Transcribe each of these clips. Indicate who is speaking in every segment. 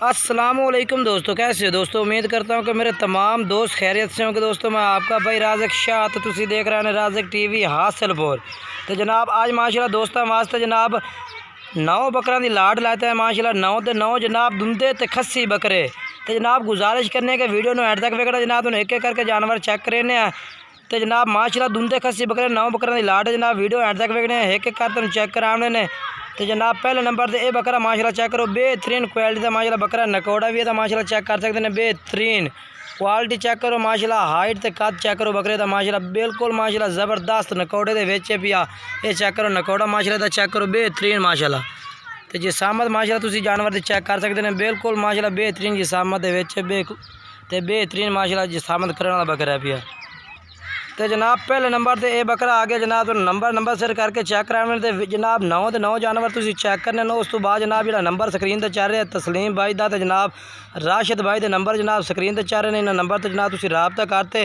Speaker 1: अस्सलामुअलैकुम दोस्तों, कैसे हो दोस्तों। उम्मीद करता हूँ कि मेरे तमाम दोस्त खैरियत से होंगे। दोस्तों मैं आपका भाई राज़क शाह, तो तुसी देख रहे हैं राज़क टीवी हासिलपुर। तो जनाब आज माशाल्लाह दोस्तों वास्ते जनाब 9 बकरा की लाड लाते हैं माशाल्लाह। 9 ते 9 जनाब दुंदे ते खस्सी बकरे। तो जनाब गुजारिश करने के वीडियो में एड तक वेखना जनाब, तुम एक एक करके जानवर चेक करें हैं। तो जनाब माशाल्लाह दुंदे खस्सी बकरे 9 बकरा की लाड है जनाब। वीडियो एड तक वेखने एक एक कर तुम चेक कराने ने। तो जनाब पहले नंबर से ये बकरा माशाल्लाह चेक करो, बेहतरीन क्वालिटी का माशाल्लाह बकरा नकोड़ा भी है तो माशाल्लाह चेक कर सकते हैं। बेहतरीन क्वालिटी चेक करो माशाल्लाह, हाइट ते कद चेक करो बकरे का माशाल्लाह बिल्कुल माशाल्लाह ज़बरदस्त नकोड़े दे विच पिया। ये चेक करो नकोड़ा माशाल्लाह चेक करो बेहतरीन माशाल्लाह। तो जिसामत माशाल्लाह तुसी जानवर चेक कर सकते हैं बिल्कुल माशाल्लाह बेहतरीन जिसामत दे विच बेहतरीन माशाल्लाह जिसामत करने वाला बकरा पिया। तो जनाब पहले नंबर से ये बकरा आ गया जनाब। तो नंबर सिर करके चेक कराने तो जनाब 9 ते 9 जानवर तुसी चेक करने नो। उस तो बाद जनाब जो नंबर स्क्रीन पर चल रहा है तस्लीम भाई का, तो जनाब राशिद भाई के नंबर जनाब स्क्रीन पर चल रहे हैं। इन्होंने नंबर तो जनाब तुसी राबता करते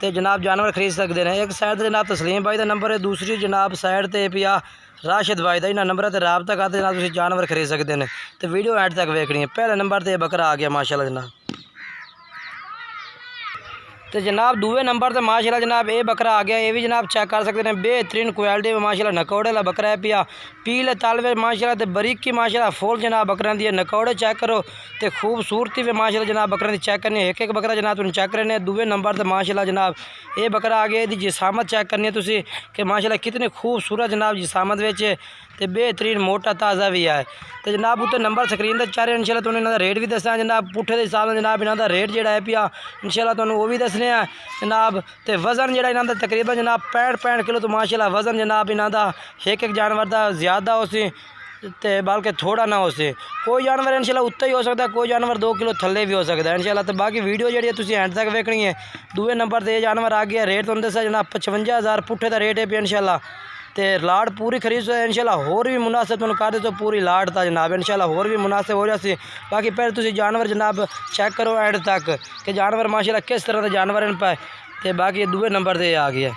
Speaker 1: तो जनाब जानवर खरीद सकते हैं। एक साइड जनाब तस्लीम भाई का नंबर है, दूसरी जनाब साइड पर पिया राशिद भाई का। इन्होंने नंबर पर राबता करते जनाब तुसी जानवर खरीद सकते हैं। तो वीडियो एंड तक वेखनी है। पहले नंबर से बकरा आ गया माशाल्लाह जनाब। तो जनाब दूसरे नंबर से माशाल्लाह जनाब ये बकरा आ गया। ये भी जनाब चेक कर सकते हैं बेहतरीन क्वालिटी में माशाल्लाह नकोड़े वाला बकरा है पिया। पीले तालवे माशाल्लाह ते बारीकी माशाल्लाह फुल जनाब बकरा दी नकोड़े चेक करो तो खूबसूरती में माशाल्लाह जनाब बकरा दी चेक करनी है। एक एक बकरा जनाब तुम चेक करने। दूसरे नंबर से माशाल्लाह जनाब ये बकरा आ गया। यदि जिसामत चेक करनी है तुसी कि माशाल्लाह कितने खूबसूरत जनाब जिसामत विच तो बेहतरीन मोटा ताज़ा भी है। तो जनाब उत्ते नंबर स्क्रीन पर चल रहे इंशाल्लाह तुहानू इन्हां दा रेट भी दसना जनाब। पुट्ठे के हिसाब से जनाब इन्हां दा रेट जिहड़ा है पिया इंशाल्लाह तुहानू वो भी दसने हैं जनाब। तो वज़न जिहड़ा इन्हां दा तकरीबन जनाब 65 किलो तो माशाल्लाह वज़न जनाब इन्हां दा एक एक जानवर दा ज़्यादा हो सी ते बल्कि थोड़ा ना हो सी। कोई जानवर इंशाल्लाह उत्ते ही हो सकता है, कोई जानवर 2 किलो थल्ले भी हो सकता है इंशाल्लाह। तो बाकी वीडियो जी तुम एंड तक वेखनी है। दूसरे नंबर से ये जानवर आ गया। रेट तुहानू दसा जनाब 55,000 पुट्ठे का रेट है पिया इंशाल्लाह। तो लाड पूरी खरीद सो इंशाल्लाह होर भी मुनासिब तुहानू कर दे तो पूरी लाड था जनाब इंशाल्लाह होर भी मुनासिब हो जासी। बाकी पहले तुसी जानवर जनाब चेक करो एंड तक कि जानवर माशाल्लाह किस तरह के जानवर इन पे। तो बाकी दूसरे नंबर से आ गया।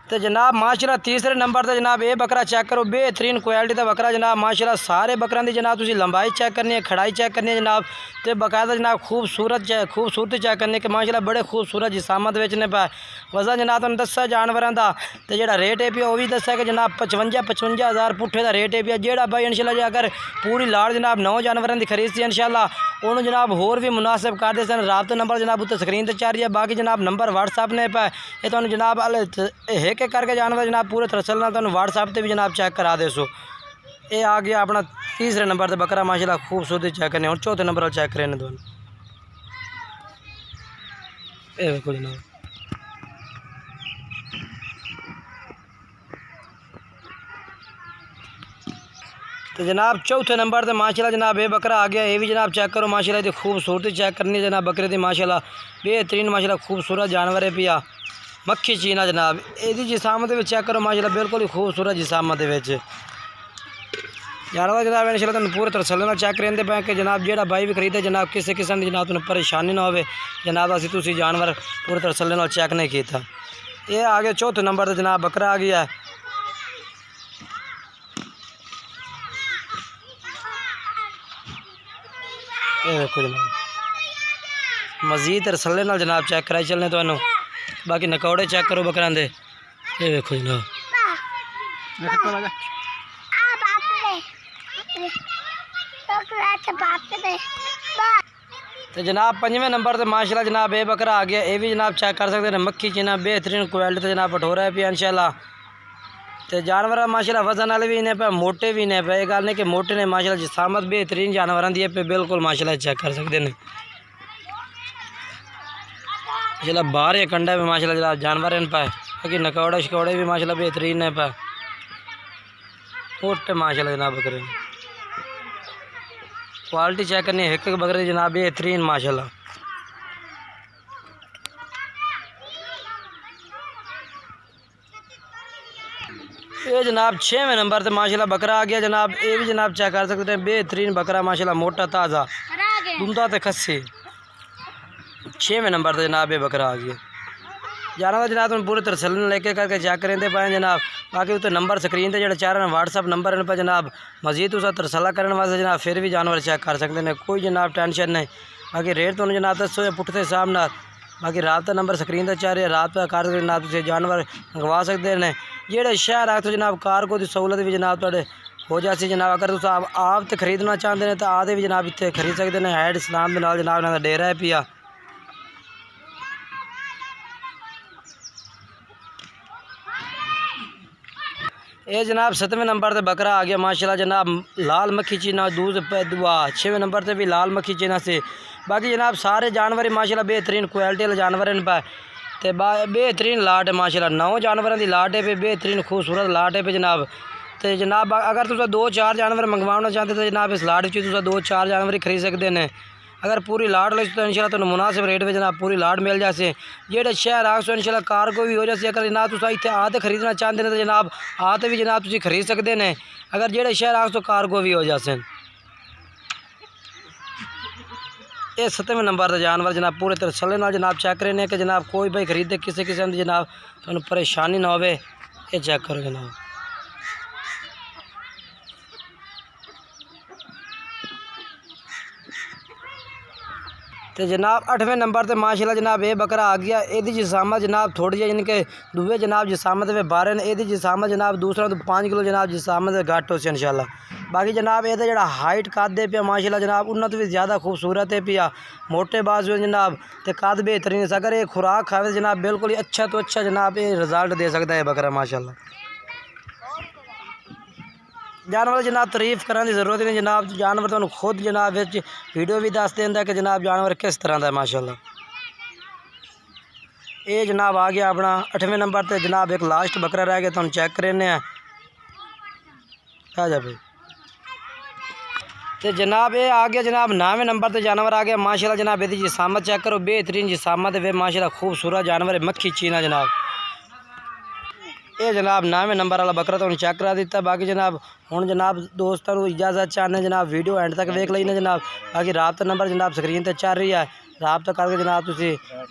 Speaker 1: तो जनाब माशाल्लाह तीसरे नंबर से जनाब ये बकरा चेक करो बेहतरीन क्वालिटी का बकरा जनाब माशाल्लाह। सारे बकरों की जनाब तुसी लंबाई चेक करनी है, खड़ाई चेक करनी है जनाब। तो बाकायदा जनाब खूबसूरती चेक करनी है कि माशाल्लाह बड़े खूबसूरत जिसामत बेचने पे। वज़न जनाब तुहानू दसा जानवरों का तो जो रेट है पिया वो भी दसा कि जनाब 55,000 पुट्ठे का रेट है पिया। जोड़ा भाई इंशाल्लाह जो अगर पूरी लाड़ जनाब 9 जानवरों की खरीद सी इंशाल्लाह उन्होंने जनाब होर भी मुनासिब कर दे सन। राबता नंबर जनाब उत्ते स्क्रीन पर चल रही है। बाकी जनाब नंबर व्हाट्सअप ने पे ये तुहानू जनाब एक एक करके जानवर जनाब पूरे तरसल तुहानू व्हाट्सअप पर भी जनाब चेक करा दे सो। ये आ गया अपना तीसरे नंबर से बकरा माशाल्लाह खूबसूरती चेक करने। और चौथे नंबर चेक करें दोनों ये देखो जनाब। तो जनाब चौथे नंबर से माशाल्लाह जनाब ये बकरा आ गया। ये भी जनाब चेक करो माशाल्लाह ये खूबसूरती चेक करनी है जनाब बकरे की माशाल्लाह बेहतरीन माशाल्लाह खूबसूरत जानवर है पिया। मक्खी चीना जनाब यदि जिसामत चेक करो माशाल्लाह बिल्कुल ही खूबसूरत जिसामत जानवर जनाब इंशाल्लाह तुहानू पूरे तरसले नाल चेक करेंदे पे कि जनाब जेड़ा भाई भी खरीदे जनाब किसी किस्म की जनाब तुहानू परेशानी ना होवे जनाब। असीं तुसीं जानवर पूरे तरसले नाल चेक नहीं किया। ये आ गया चौथे नंबर से जनाब बकरा आ गया। ये देखो जनाब मजीद तरसले नाल जनाब चेक कराई चलने तुहानू। बाकी नकौड़े चेक करो बकरां दे। ये देखो जनाब तो जनाब 5वें नंबर से माशाल्लाह जनाब ये बकरा आ गया। ये भी जनाब चेक कर सकते हैं मक्खी चीना बेहतरीन क्वालिटी जनाब पठोरा है पिया इंशाल्लाह। तो जानवर माशाल्लाह वजन वाले भी इन्हें पे मोटे भी इन्हें पे। गल नहीं कि मोटे ने माशाल्लाह जिसामत बेहतरीन जानवरों की पे बिल्कुल माशाल्लाह चेक कर सकते हैं माशाल्लाह। बाहर या कंडा भी माशाल्लाह जनाब जानवर इन पे। बाकी नकौड़े शकौड़े भी माशाल्लाह बेहतरीन है पे मोटे माशाल्लाह जनाब बकरे क्वालिटी चेक करनी है। एक एक बकरे जनाब बेहतरीन माशाल्लाह। ये जनाब 6वें नंबर से माशाल्लाह बकरा आ गया जनाब। ये भी जनाब चेक कर सकते हैं बेहतरीन बकरा माशाल्लाह मोटा ताज़ा दुंदा ते खस्सी। 6वें नंबर से जनाब ये बकरा आ गया। जानवर जनाब तुम पूरे तरसलन लेके करके चेक करेंदे पाए जनाब। बाकी उत्ते नंबर स्क्रीन ते जो चार व्हाट्सअप नंबर इन पर जनाब मजीद उस तरसला करने वास्ते जनाब फिर भी जानवर चेक कर सकते हैं, कोई जनाब टेंशन नहीं। बाकी रेट तो जनाब दसो पुठते साहब नाल। बाकी राबता नंबर स्क्रीन ते चार राबता कर जनाब तुम जानवर मंगवा सकते हैं। जेड़े शहर आ तो जनाब कारगो की सहूलत भी जनाब तुहाडे हो जाती जनाब। अगर तुम आप तो खरीदना चाहते हैं तो आते भी जनाब इतने खरीद सकते हैं। हैड इस्लाम के नाल जनाब इन्हां दा डेरा है पिया। ये जनाब 7वें नंबर पे बकरा आ गया माशाल्लाह जनाब, लाल मक्खी चीना दूध पे दुआ। 6वें नंबर पे भी लाल मक्खी चीना से। बाकी जनाब सारे जानवर माशाल्लाह बेहतरीन क्वालिटी वाले जानवर इन पर ते बेहतरीन लाट है माशाल्लाह। 9 जानवरों की लाट है पे, बेहतरीन खूबसूरत लाट है पे जनाब। तो जनाब अगर तुम 2-4 जानवर मंगवाना चाहते तो जनाब इस लाट में 2-4 जानवर ही खरीद सकते हैं। अगर पूरी लाट लो तो इंशाल्लाह तुहानू मुनासिब रेट में जनाब पूरी लाट मिल जासे। जेड़े शहर आ सो इंशाल्लाह कारगो भी हो जाए। अगर जनाब तुम इतने आते खरीदना चाहते हैं तो जनाब आते भी जनाब तुम खरीद सकते हैं। अगर जेड़े शहर आ सो कारगो भी हो जासे। ये 7वें नंबर का जानवर जनाब पूरे तरसले नाल जनाब चेक करें कि जनाब कोई भाई खरीदे किसी किस्म की जनाब तुहानू परेशानी ना हो। ये चेक करो जनाब। तो जनाब 8वें नंबर पर माशाल्लाह जनाब ये बकरा आ गया। यदी जिसामत जनाब थोड़ी जी इनके दूए जनाब जिसामत वे 12 ने। यदी जिसामत जनाब दूसरा तो 5 किलो जनाब जिसामत घट हो इंशाल्लाह। बाकी जनाब ये जो हाइट कद है पिया माशाल्लाह जनाब उन्होंने तो भी ज़्यादा खूबसूरत है पिया। मोटे बाजू जनाब तो कद बेहतरीन। अगर ये खुराक खावे जनाब बिल्कुल ही अच्छा तो अच्छा जनाब ये रिजल्ट दे सकता है बकरा माशाल्लाह। जानवर जनाब तारीफ करने की ज़रूरत नहीं जनाब, जानवर तो खुद जनाब वीडियो भी दस देंगे कि जनाब जानवर किस तरह का है माशाल्लाह। ये जनाब आ गया अपना 8वें नंबर पर जनाब एक लास्ट बकरा रह गया तो चेक करें आ जा भाई। तो जनाब ये आ गया जनाब 9वें नंबर पर जानवर आ गया माशाल्लाह जनाब। यदि जिसामत चेक करो बेहतरीन जिसामत वे माशाल्लाह खूबसूरत जानवर है मक्खी चीना जनाब। ये जनाब 9वें नंबर वाला बकरा तो चेक करा दिता। बाकी जनाब हुण जनाब दोस्तों को इजाज़त चाहते जनाब वीडियो एंड तक वेख लेना जनाब। बाकी राबता नंबर जनाब स्क्रीन पर चल रही है, राबता करके जनाब तुम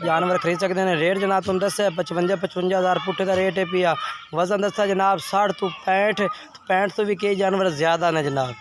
Speaker 1: जानवर खरीद सकते हैं। रेट जनाब तुम दस है 55 हज़ार पुट्ठे का रेट है पिया। वजन दसा जनाब 60 तो 65 तो भी कई जानवर ज़्यादा ने जनाब।